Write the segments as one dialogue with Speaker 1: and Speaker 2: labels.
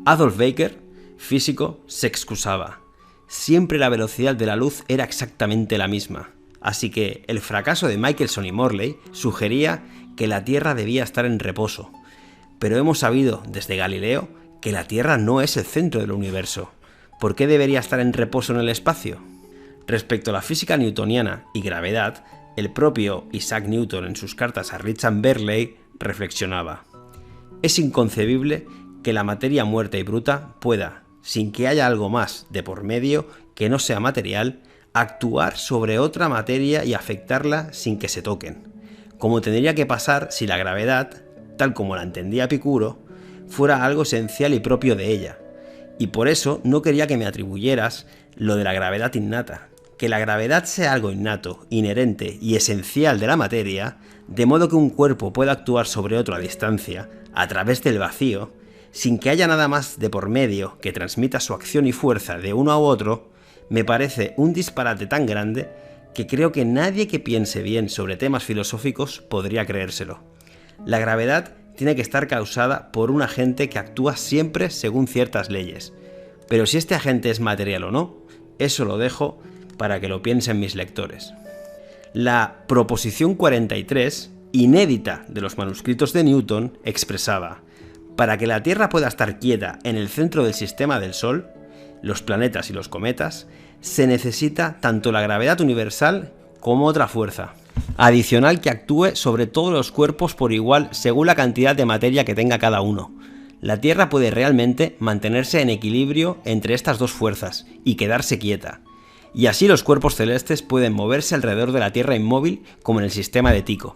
Speaker 1: Adolf Baker, físico, se excusaba. Siempre la velocidad de la luz era exactamente la misma, así que el fracaso de Michelson y Morley sugería que la Tierra debía estar en reposo. Pero hemos sabido desde Galileo que la Tierra no es el centro del universo. ¿Por qué debería estar en reposo en el espacio? Respecto a la física newtoniana y gravedad, el propio Isaac Newton en sus cartas a Richard Berkeley reflexionaba: es inconcebible que la materia muerta y bruta pueda, sin que haya algo más de por medio que no sea material, actuar sobre otra materia y afectarla sin que se toquen, como tendría que pasar si la gravedad, tal como la entendía Epicuro, fuera algo esencial y propio de ella. Y por eso no quería que me atribuyeras lo de la gravedad innata, que la gravedad sea algo innato, inherente y esencial de la materia, de modo que un cuerpo pueda actuar sobre otro a distancia, a través del vacío, sin que haya nada más de por medio que transmita su acción y fuerza de uno a otro, me parece un disparate tan grande que creo que nadie que piense bien sobre temas filosóficos podría creérselo. La gravedad tiene que estar causada por un agente que actúa siempre según ciertas leyes, pero si este agente es material o no, eso lo dejo para que lo piensen mis lectores. La proposición 43, inédita de los manuscritos de Newton, expresaba: para que la Tierra pueda estar quieta en el centro del sistema del Sol, los planetas y los cometas, se necesita tanto la gravedad universal como otra fuerza adicional que actúe sobre todos los cuerpos por igual según la cantidad de materia que tenga cada uno. La Tierra puede realmente mantenerse en equilibrio entre estas dos fuerzas y quedarse quieta, y así los cuerpos celestes pueden moverse alrededor de la Tierra inmóvil como en el sistema de Tycho.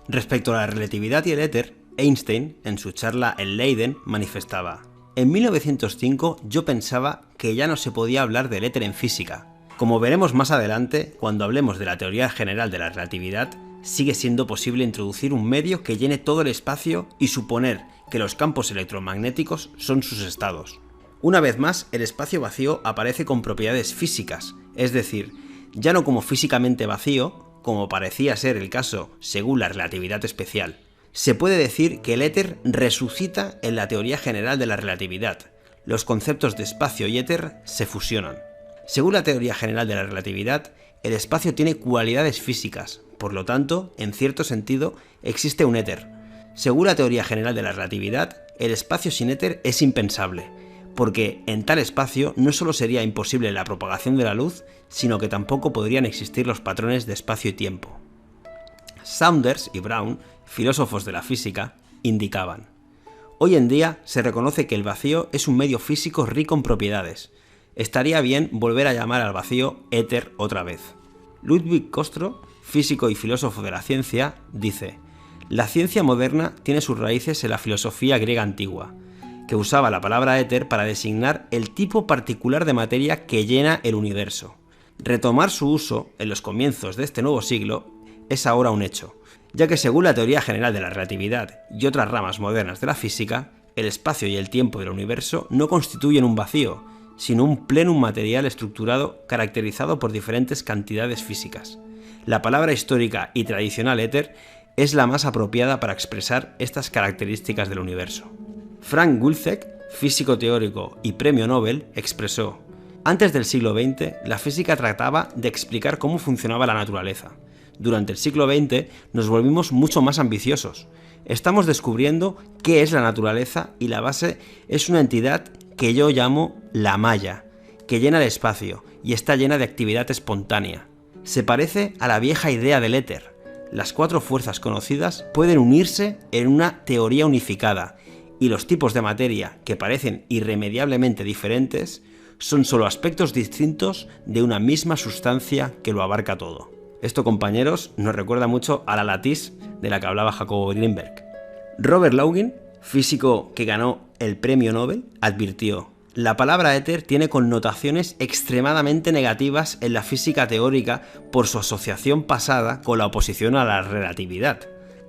Speaker 1: Respecto a la relatividad y el éter, Einstein, en su charla en Leiden, manifestaba: en 1905 yo pensaba que ya no se podía hablar del éter en física. Como veremos más adelante, cuando hablemos de la teoría general de la relatividad, sigue siendo posible introducir un medio que llene todo el espacio y suponer que los campos electromagnéticos son sus estados. Una vez más, el espacio vacío aparece con propiedades físicas, es decir, ya no como físicamente vacío, como parecía ser el caso según la relatividad especial. Se puede decir que el éter resucita en la teoría general de la relatividad. Los conceptos de espacio y éter se fusionan. Según la teoría general de la relatividad, el espacio tiene cualidades físicas, por lo tanto, en cierto sentido, existe un éter. Según la teoría general de la relatividad, el espacio sin éter es impensable, porque en tal espacio no solo sería imposible la propagación de la luz, sino que tampoco podrían existir los patrones de espacio y tiempo. Saunders y Brown, filósofos de la física, indicaban: hoy en día se reconoce que el vacío es un medio físico rico en propiedades. Estaría bien volver a llamar al vacío éter otra vez. Ludwig Kostro, físico y filósofo de la ciencia, dice: la ciencia moderna tiene sus raíces en la filosofía griega antigua, que usaba la palabra éter para designar el tipo particular de materia que llena el universo. Retomar su uso en los comienzos de este nuevo siglo es ahora un hecho, ya que según la teoría general de la relatividad y otras ramas modernas de la física, el espacio y el tiempo del universo no constituyen un vacío, sino un plenum material estructurado caracterizado por diferentes cantidades físicas. La palabra histórica y tradicional éter es la más apropiada para expresar estas características del universo. Frank Wilczek, físico teórico y premio Nobel, expresó: antes del siglo XX, la física trataba de explicar cómo funcionaba la naturaleza. Durante el siglo XX nos volvimos mucho más ambiciosos. Estamos descubriendo qué es la naturaleza y la base es una entidad que yo llamo la malla, que llena el espacio y está llena de actividad espontánea. Se parece a la vieja idea del éter. Las cuatro fuerzas conocidas pueden unirse en una teoría unificada y los tipos de materia que parecen irremediablemente diferentes son solo aspectos distintos de una misma sustancia que lo abarca todo. Esto, compañeros, nos recuerda mucho a la lattice de la que hablaba Jacobo Greenberg. Robert Longin, físico que ganó el premio Nobel, advirtió: la palabra éter tiene connotaciones extremadamente negativas en la física teórica por su asociación pasada con la oposición a la relatividad.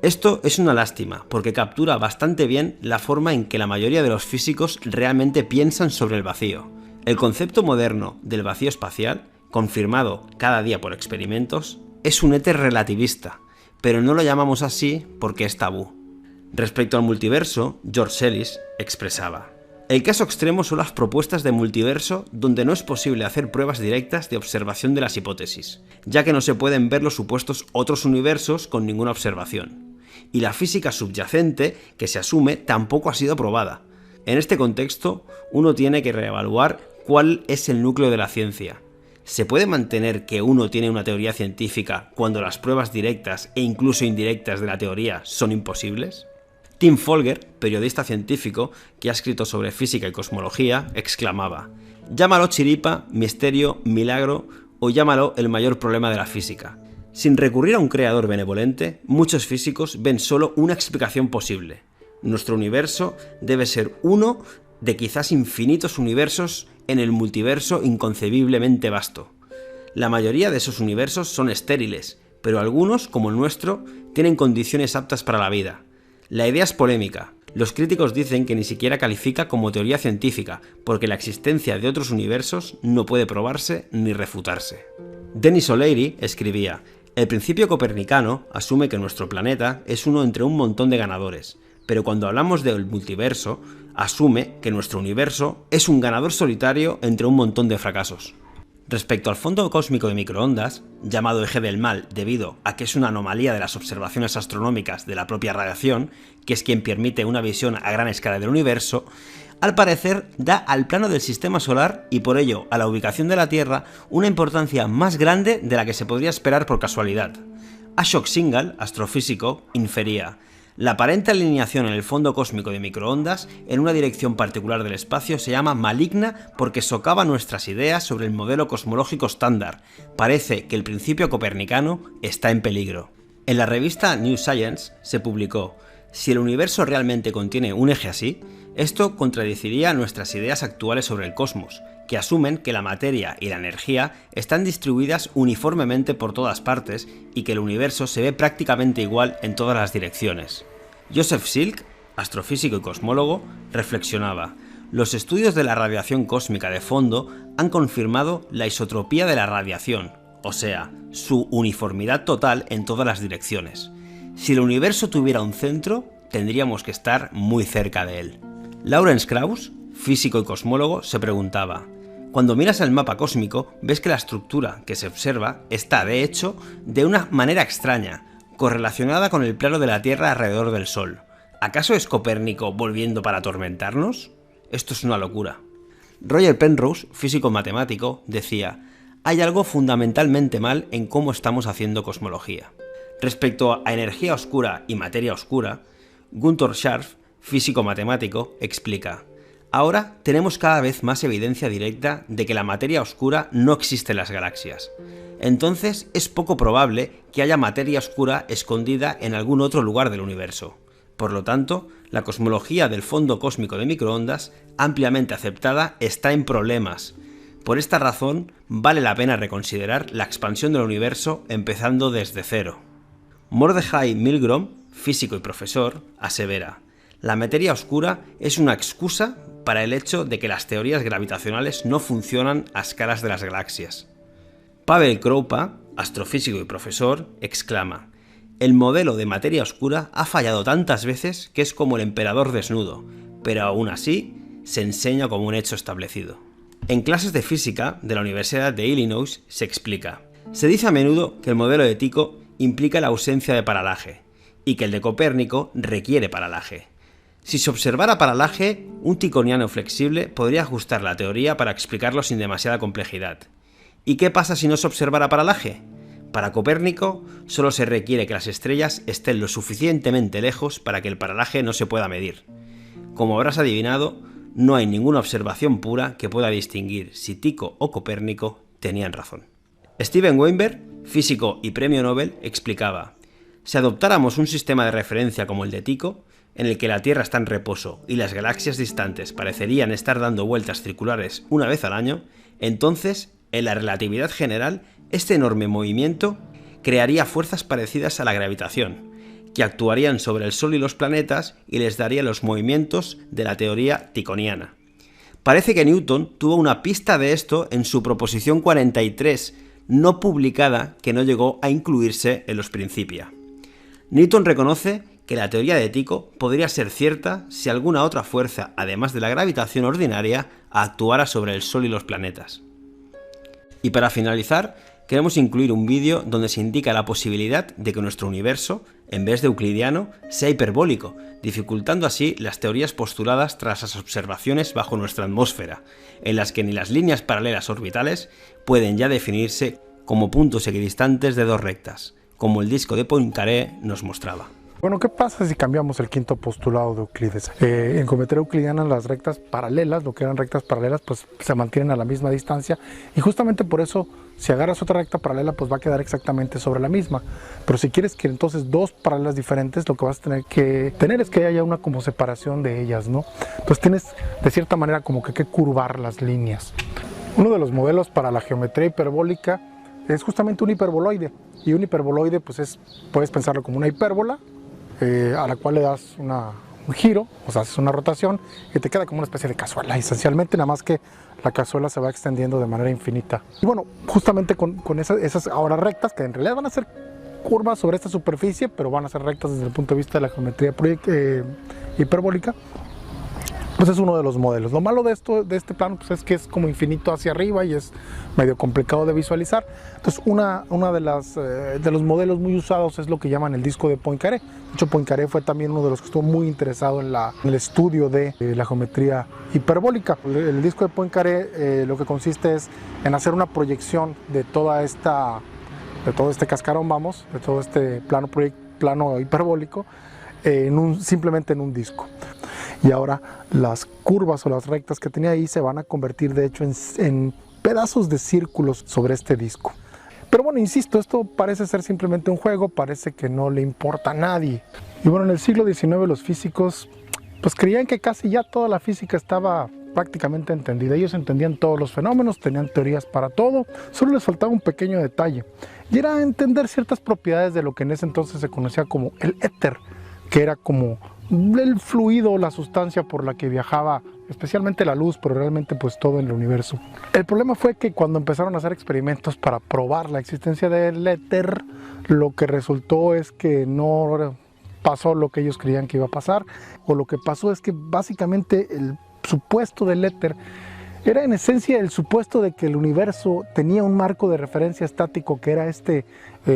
Speaker 1: Esto es una lástima, porque captura bastante bien la forma en que la mayoría de los físicos realmente piensan sobre el vacío. El concepto moderno del vacío espacial, confirmado cada día por experimentos, es un éter relativista, pero no lo llamamos así porque es tabú. Respecto al multiverso, George Ellis expresaba: el caso extremo son las propuestas de multiverso donde no es posible hacer pruebas directas de observación de las hipótesis, ya que no se pueden ver los supuestos otros universos con ninguna observación. Y la física subyacente que se asume tampoco ha sido probada. En este contexto, uno tiene que reevaluar cuál es el núcleo de la ciencia. ¿Se puede mantener que uno tiene una teoría científica cuando las pruebas directas e incluso indirectas de la teoría son imposibles? Tim Folger, periodista científico que ha escrito sobre física y cosmología, exclamaba: llámalo chiripa, misterio, milagro o llámalo el mayor problema de la física. Sin recurrir a un creador benevolente, muchos físicos ven solo una explicación posible. Nuestro universo debe ser uno de quizás infinitos universos en el multiverso inconcebiblemente vasto. La mayoría de esos universos son estériles, pero algunos, como el nuestro, tienen condiciones aptas para la vida. La idea es polémica. Los críticos dicen que ni siquiera califica como teoría científica, porque la existencia de otros universos no puede probarse ni refutarse. Denis O'Leary escribía: el principio copernicano asume que nuestro planeta es uno entre un montón de ganadores, pero cuando hablamos del multiverso, asume que nuestro universo es un ganador solitario entre un montón de fracasos. Respecto al fondo cósmico de microondas, llamado eje del mal debido a que es una anomalía de las observaciones astronómicas de la propia radiación, que es quien permite una visión a gran escala del universo, al parecer da al plano del sistema solar y por ello a la ubicación de la Tierra una importancia más grande de la que se podría esperar por casualidad. Ashok Singhal, astrofísico, infería: la aparente alineación en el fondo cósmico de microondas en una dirección particular del espacio se llama maligna porque socava nuestras ideas sobre el modelo cosmológico estándar. Parece que el principio copernicano está en peligro. En la revista New Science se publicó: si el universo realmente contiene un eje así, esto contradeciría nuestras ideas actuales sobre el cosmos, que asumen que la materia y la energía están distribuidas uniformemente por todas partes y que el universo se ve prácticamente igual en todas las direcciones. Joseph Silk, astrofísico y cosmólogo, reflexionaba: los estudios de la radiación cósmica de fondo han confirmado la isotropía de la radiación, o sea, su uniformidad total en todas las direcciones. Si el universo tuviera un centro, tendríamos que estar muy cerca de él. Lawrence Krauss, físico y cosmólogo, se preguntaba: cuando miras el mapa cósmico, ves que la estructura que se observa está, de hecho, de una manera extraña, correlacionada con el plano de la Tierra alrededor del Sol. ¿Acaso es Copérnico volviendo para atormentarnos? Esto es una locura. Roger Penrose, físico matemático, decía: hay algo fundamentalmente mal en cómo estamos haciendo cosmología. Respecto a energía oscura y materia oscura, Gunther Scharf, físico matemático, explica: ahora tenemos cada vez más evidencia directa de que la materia oscura no existe en las galaxias. Entonces es poco probable que haya materia oscura escondida en algún otro lugar del universo. Por lo tanto, la cosmología del fondo cósmico de microondas, ampliamente aceptada, está en problemas. Por esta razón, vale la pena reconsiderar la expansión del universo empezando desde cero. Mordechai Milgrom, físico y profesor, asevera: la materia oscura es una excusa para el hecho de que las teorías gravitacionales no funcionan a escalas de las galaxias. Pavel Kroupa, astrofísico y profesor, exclama: el modelo de materia oscura ha fallado tantas veces que es como el emperador desnudo, pero aún así se enseña como un hecho establecido. En clases de física de la Universidad de Illinois se explica: se dice a menudo que el modelo de Tycho implica la ausencia de paralaje y que el de Copérnico requiere paralaje. Si se observara paralaje, un ticoniano flexible podría ajustar la teoría para explicarlo sin demasiada complejidad. ¿Y qué pasa si no se observara paralaje? Para Copérnico, solo se requiere que las estrellas estén lo suficientemente lejos para que el paralaje no se pueda medir. Como habrás adivinado, no hay ninguna observación pura que pueda distinguir si Tycho o Copérnico tenían razón. Steven Weinberg, físico y premio Nobel, explicaba: si adoptáramos un sistema de referencia como el de Tycho, en el que la Tierra está en reposo y las galaxias distantes parecerían estar dando vueltas circulares una vez al año, entonces, en la relatividad general, este enorme movimiento crearía fuerzas parecidas a la gravitación, que actuarían sobre el Sol y los planetas y les daría los movimientos de la teoría ticoniana. Parece que Newton tuvo una pista de esto en su proposición 43, no publicada que no llegó a incluirse en los Principia. Newton reconoce que la teoría de Tycho podría ser cierta si alguna otra fuerza, además de la gravitación ordinaria, actuara sobre el Sol y los planetas. Y para finalizar, queremos incluir un vídeo donde se indica la posibilidad de que nuestro universo, en vez de euclidiano, sea hiperbólico, dificultando así las teorías postuladas tras las observaciones bajo nuestra atmósfera, en las que ni las líneas paralelas orbitales pueden ya definirse como puntos equidistantes de dos rectas, como el disco de Poincaré nos mostraba.
Speaker 2: Bueno, ¿qué pasa si cambiamos el quinto postulado de Euclides? En geometría euclidiana las rectas paralelas, lo que eran rectas paralelas, pues se mantienen a la misma distancia y justamente por eso si agarras otra recta paralela pues va a quedar exactamente sobre la misma. Pero si quieres que entonces dos paralelas diferentes, lo que vas a tener es que haya una como separación de ellas, ¿no? Entonces tienes de cierta manera como que curvar las líneas. Uno de los modelos para la geometría hiperbólica es justamente un hiperboloide. Y un hiperboloide pues puedes pensarlo como una hipérbola, a la cual le das un giro, o sea, haces una rotación y te queda como una especie de cazuela, esencialmente, nada más que la cazuela se va extendiendo de manera infinita. Y bueno, justamente con esas ahora rectas, que en realidad van a ser curvas sobre esta superficie, pero van a ser rectas desde el punto de vista de la geometría hiperbólica, pues es uno de los modelos. Lo malo de este plano pues es que es como infinito hacia arriba y es medio complicado de visualizar. Entonces una de los modelos muy usados es lo que llaman el disco de Poincaré. De hecho, Poincaré fue también uno de los que estuvo muy interesado en el estudio de la geometría hiperbólica. El disco de Poincaré lo que consiste es en hacer una proyección de todo este cascarón, de todo este plano hiperbólico, simplemente en un disco. Y ahora las curvas o las rectas que tenía ahí se van a convertir de hecho en pedazos de círculos sobre este disco. Pero bueno, insisto, esto parece ser simplemente un juego, parece que no le importa a nadie. Y bueno, en el siglo XIX los físicos pues creían que casi ya toda la física estaba prácticamente entendida. Ellos entendían todos los fenómenos, tenían teorías para todo, solo les faltaba un pequeño detalle. Y era entender ciertas propiedades de lo que en ese entonces se conocía como el éter, que era como el fluido, la sustancia por la que viajaba especialmente la luz, pero realmente pues todo en el universo. El problema fue que cuando empezaron a hacer experimentos para probar la existencia del éter, lo que resultó es que no pasó lo que ellos creían que iba a pasar, o lo que pasó es que básicamente el supuesto del éter era en esencia el supuesto de que el universo tenía un marco de referencia estático que era este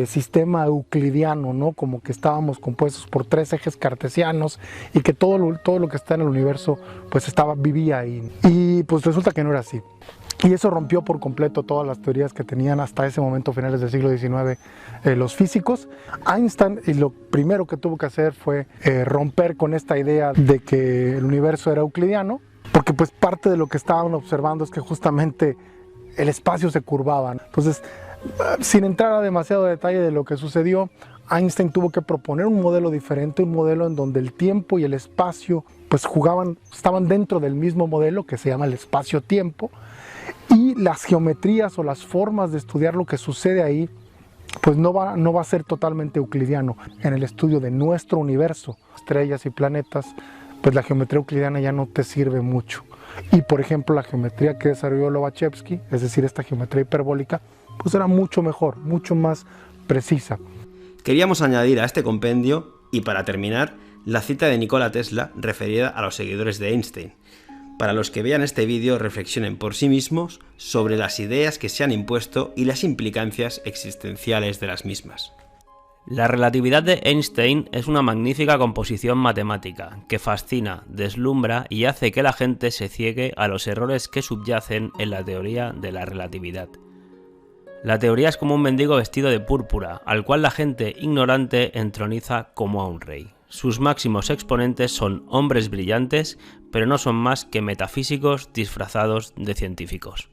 Speaker 2: sistema euclidiano, ¿no? Como que estábamos compuestos por tres ejes cartesianos y que todo lo que está en el universo pues vivía ahí. Y pues resulta que no era así. Y eso rompió por completo todas las teorías que tenían hasta ese momento, finales del siglo XIX, los físicos. Einstein, y lo primero que tuvo que hacer fue romper con esta idea de que el universo era euclidiano, porque pues parte de lo que estaban observando es que justamente el espacio se curvaba. Entonces, sin entrar a demasiado detalle de lo que sucedió, Einstein tuvo que proponer un modelo diferente, un modelo en donde el tiempo y el espacio pues estaban dentro del mismo modelo que se llama el espacio-tiempo, y las geometrías o las formas de estudiar lo que sucede ahí pues no va a ser totalmente euclidiano. En el estudio de nuestro universo, estrellas y planetas, pues la geometría euclidiana ya no te sirve mucho. Y por ejemplo la geometría que desarrolló Lobachevsky, es decir, esta geometría hiperbólica, pues era mucho mejor, mucho más precisa.
Speaker 1: Queríamos añadir a este compendio, y para terminar, la cita de Nikola Tesla referida a los seguidores de Einstein. Para los que vean este vídeo reflexionen por sí mismos sobre las ideas que se han impuesto y las implicancias existenciales de las mismas.
Speaker 3: La relatividad de Einstein es una magnífica composición matemática que fascina, deslumbra y hace que la gente se ciegue a los errores que subyacen en la teoría de la relatividad. La teoría es como un mendigo vestido de púrpura, al cual la gente ignorante entroniza como a un rey. Sus máximos exponentes son hombres brillantes, pero no son más que metafísicos disfrazados de científicos.